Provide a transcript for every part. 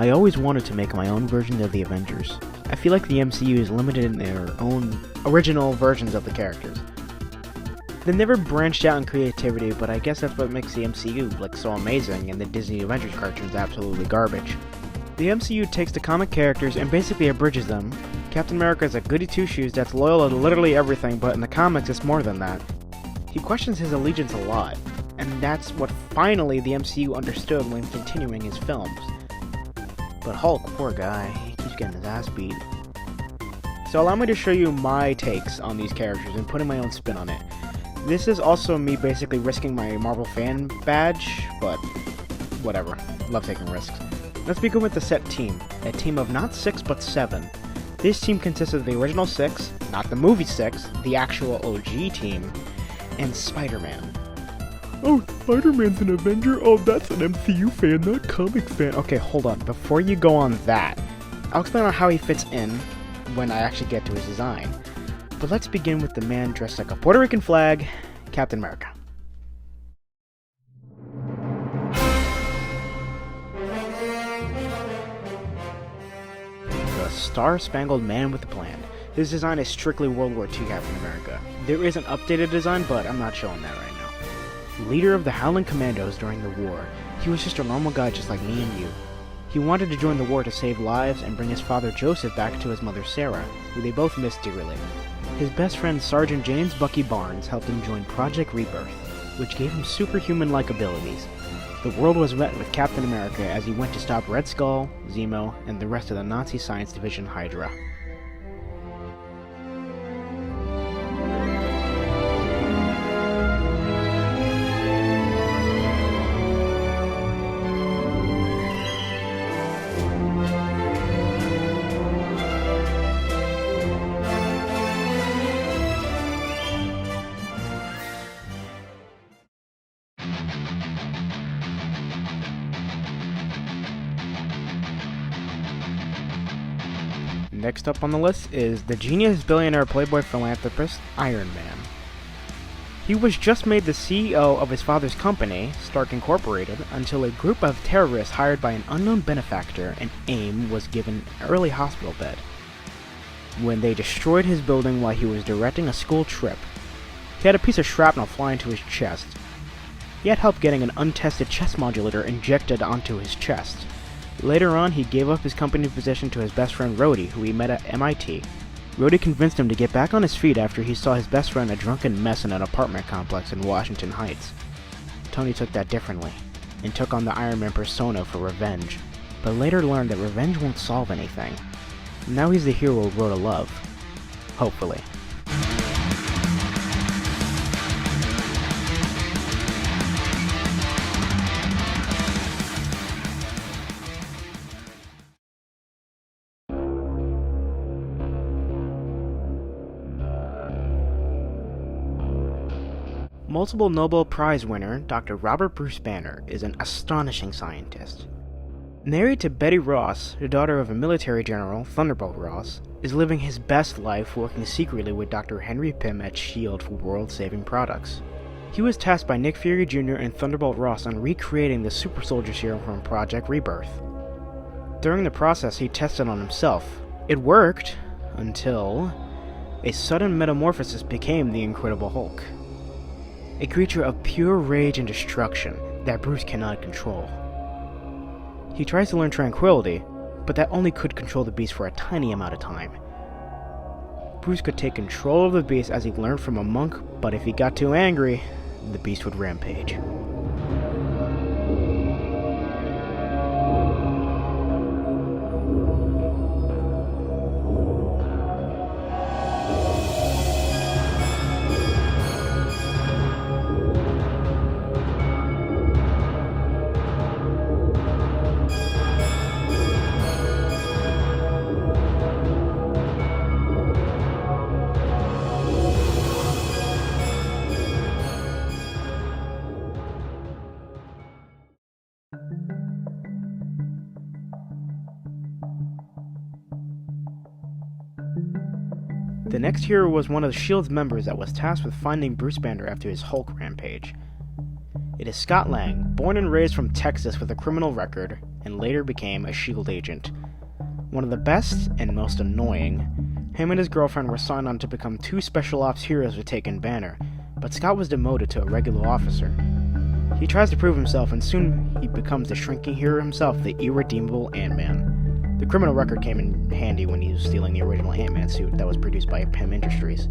I always wanted to make my own version of the Avengers. I feel like the MCU is limited in their own original versions of the characters. They never branched out in creativity, but I guess that's what makes the MCU so amazing, and the Disney Avengers cartoons absolutely garbage. The MCU takes the comic characters and basically abridges them. Captain America is a goody two-shoes that's loyal to literally everything, but in the comics it's more than that. He questions his allegiance a lot, and that's what finally the MCU understood when continuing his films. But Hulk, poor guy, he keeps getting his ass beat. So allow me to show you my takes on these characters and putting my own spin on it. This is also me basically risking my Marvel fan badge, but whatever, love taking risks. Let's begin with the set team, a team of not 6 but 7. This team consists of the original 6, not the movie 6, the actual OG team, and Spider-Man. Oh, Spider-Man's an Avenger? Oh, that's an MCU fan, not comic fan. Okay, hold on, before you go on that, I'll explain on how he fits in when I actually get to his design. But let's begin with the man dressed like a Puerto Rican flag, Captain America. The Star-Spangled Man with a Plan. His design is strictly World War II Captain America. There is an updated design, but I'm not showing that right now. Leader of the Howling Commandos during the war, he was just a normal guy just like me and you. He wanted to join the war to save lives and bring his father Joseph back to his mother Sarah, who they both missed dearly. His best friend Sergeant James Bucky Barnes helped him join Project Rebirth, which gave him superhuman-like abilities. The world was met with Captain America as he went to stop Red Skull, Zemo, and the rest of the Nazi Science Division Hydra. Next up on the list is the genius billionaire playboy philanthropist, Iron Man. He was just made the CEO of his father's company, Stark Incorporated, until a group of terrorists hired by an unknown benefactor and AIM was given an early hospital bed. When they destroyed his building while he was directing a school trip, he had a piece of shrapnel fly into his chest. He had help getting an untested chest modulator injected onto his chest. Later on, he gave up his company position to his best friend Rhodey, who he met at MIT. Rhodey convinced him to get back on his feet after he saw his best friend a drunken mess in an apartment complex in Washington Heights. Tony took that differently, and took on the Iron Man persona for revenge, but later learned that revenge won't solve anything. Now he's the hero who wrote a love. Hopefully. Multiple Nobel Prize winner Dr. Robert Bruce Banner is an astonishing scientist. Married to Betty Ross, the daughter of a military general, Thunderbolt Ross, is living his best life working secretly with Dr. Henry Pym at S.H.I.E.L.D. for world-saving products. He was tasked by Nick Fury Jr. and Thunderbolt Ross on recreating the super soldier serum from Project Rebirth. During the process, he tested on himself. It worked, until a sudden metamorphosis became the Incredible Hulk. A creature of pure rage and destruction that Bruce cannot control. He tries to learn tranquility, but that only could control the beast for a tiny amount of time. Bruce could take control of the beast as he learned from a monk, but if he got too angry, the beast would rampage. The next hero was one of S.H.I.E.L.D.'s members that was tasked with finding Bruce Banner after his Hulk rampage. It is Scott Lang, born and raised from Texas with a criminal record, and later became a SHIELD agent. One of the best and most annoying. Him and his girlfriend were signed on to become 2 special ops heroes with Taken Banner, but Scott was demoted to a regular officer. He tries to prove himself, and soon he becomes the shrinking hero himself, the irredeemable Ant-Man. The criminal record came in handy when he was stealing the original Ant-Man suit that was produced by Pym Industries.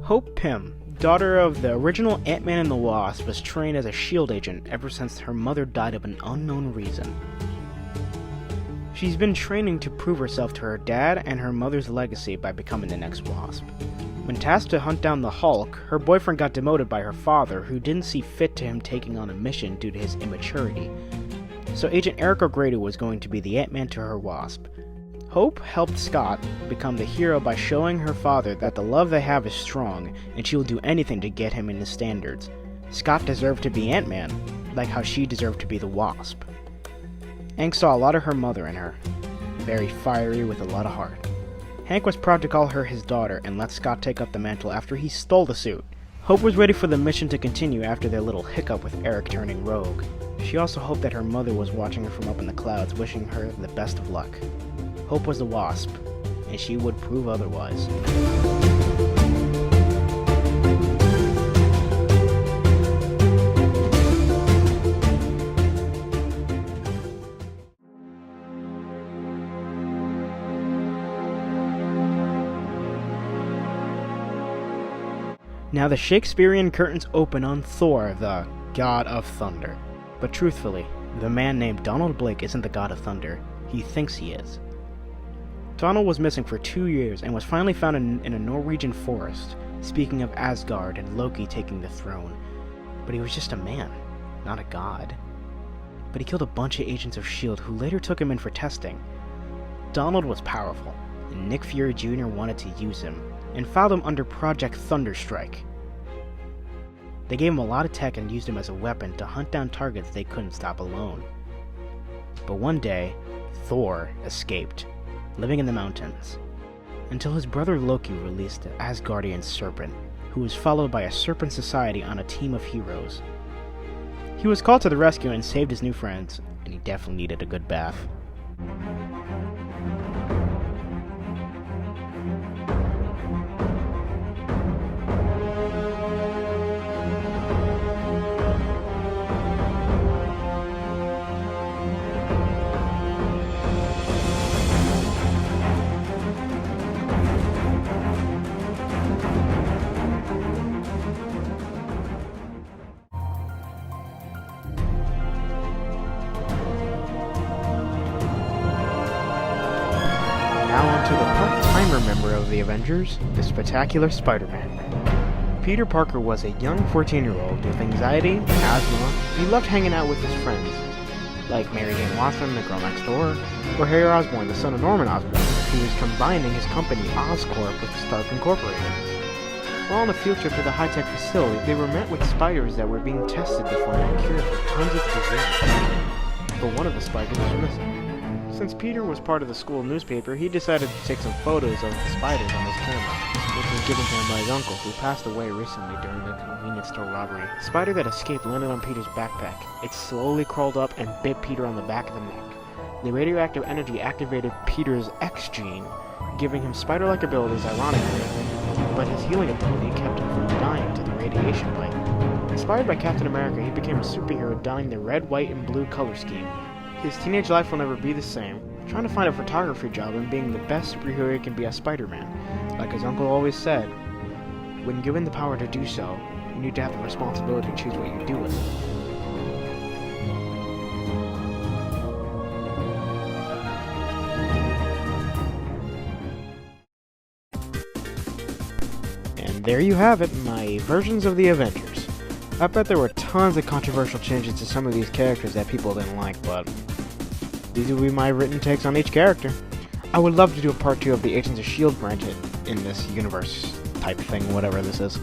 Hope Pym, daughter of the original Ant-Man and the Wasp, was trained as a SHIELD agent ever since her mother died of an unknown reason. She's been training to prove herself to her dad and her mother's legacy by becoming the next Wasp. When tasked to hunt down the Hulk, her boyfriend got demoted by her father, who didn't see fit to him taking on a mission due to his immaturity. So Agent Eric O'Grady was going to be the Ant-Man to her Wasp. Hope helped Scott become the hero by showing her father that the love they have is strong, and she will do anything to get him in his standards. Scott deserved to be Ant-Man, like how she deserved to be the Wasp. Hank saw a lot of her mother in her, very fiery with a lot of heart. Hank was proud to call her his daughter and let Scott take up the mantle after he stole the suit. Hope was ready for the mission to continue after their little hiccup with Eric turning rogue. She also hoped that her mother was watching her from up in the clouds, wishing her the best of luck. Hope was the Wasp, and she would prove otherwise. Now the Shakespearean curtains open on Thor, the God of Thunder. But truthfully, the man named Donald Blake isn't the God of Thunder. He thinks he is. Donald was missing for 2 years and was finally found in a Norwegian forest, speaking of Asgard and Loki taking the throne. But he was just a man, not a god. But he killed a bunch of agents of S.H.I.E.L.D. who later took him in for testing. Donald was powerful, and Nick Fury Jr. wanted to use him, and filed him under Project Thunderstrike. They gave him a lot of tech and used him as a weapon to hunt down targets they couldn't stop alone. But one day, Thor escaped, living in the mountains, until his brother Loki released the Asgardian serpent, who was followed by a serpent society on a team of heroes. He was called to the rescue and saved his new friends, and he definitely needed a good bath. Now on to the part-timer member of the Avengers, the Spectacular Spider-Man. Peter Parker was a young 14-year-old with anxiety, asthma. He loved hanging out with his friends, like Mary Jane Watson, the girl next door, or Harry Osborn, the son of Norman Osborn, who was combining his company Oscorp with Stark Incorporated. While on a field trip to the high-tech facility, they were met with spiders that were being tested to find a cure for tons of disease. But one of the spiders was missing. Since Peter was part of the school newspaper, he decided to take some photos of the spiders on his camera, which was given to him by his uncle, who passed away recently during a convenience store robbery. The spider that escaped landed on Peter's backpack. It slowly crawled up and bit Peter on the back of the neck. The radioactive energy activated Peter's X gene, giving him spider-like abilities ironically, but his healing ability kept him from dying to the radiation light. Inspired by Captain America, he became a superhero donning the red, white, and blue color scheme. His teenage life will never be the same, trying to find a photography job and being the best superhero he can be as Spider-Man. Like his uncle always said, when given the power to do so, you need to have the responsibility to choose what you do with it. And there you have it, my versions of the Avengers. I bet there were tons of controversial changes to some of these characters that people didn't like, but these will be my written takes on each character. I would love to do a part 2 of the Agents of S.H.I.E.L.D. branch in this universe type thing, whatever this is.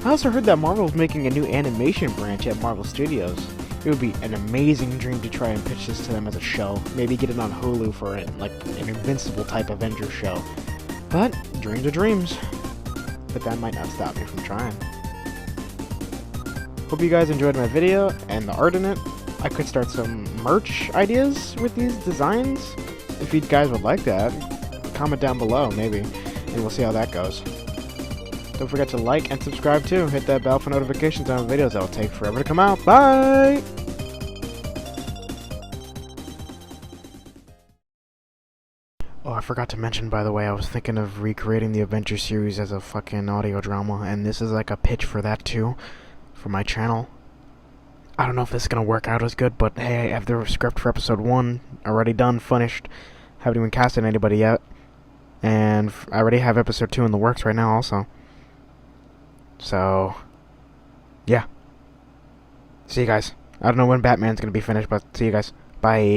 I also heard that Marvel is making a new animation branch at Marvel Studios. It would be an amazing dream to try and pitch this to them as a show. Maybe get it on Hulu for like an Invincible type Avengers show. But dreams are dreams. But that might not stop me from trying. Hope you guys enjoyed my video and the art in it. I could start some merch ideas with these designs. If you guys would like that, comment down below maybe, and we'll see how that goes. Don't forget to like and subscribe too. Hit that bell for notifications on videos that will take forever to come out. Bye! Oh, I forgot to mention, by the way, I was thinking of recreating the Avengers series as a fucking audio drama, and this is like a pitch for that too, for my channel. I don't know if this is gonna work out as good, but hey, I have the script for episode 1 already done, finished. Haven't even casted anybody yet. And I already have episode 2 in the works right now also. So, yeah. See you guys. I don't know when Batman's gonna be finished, but see you guys. Bye.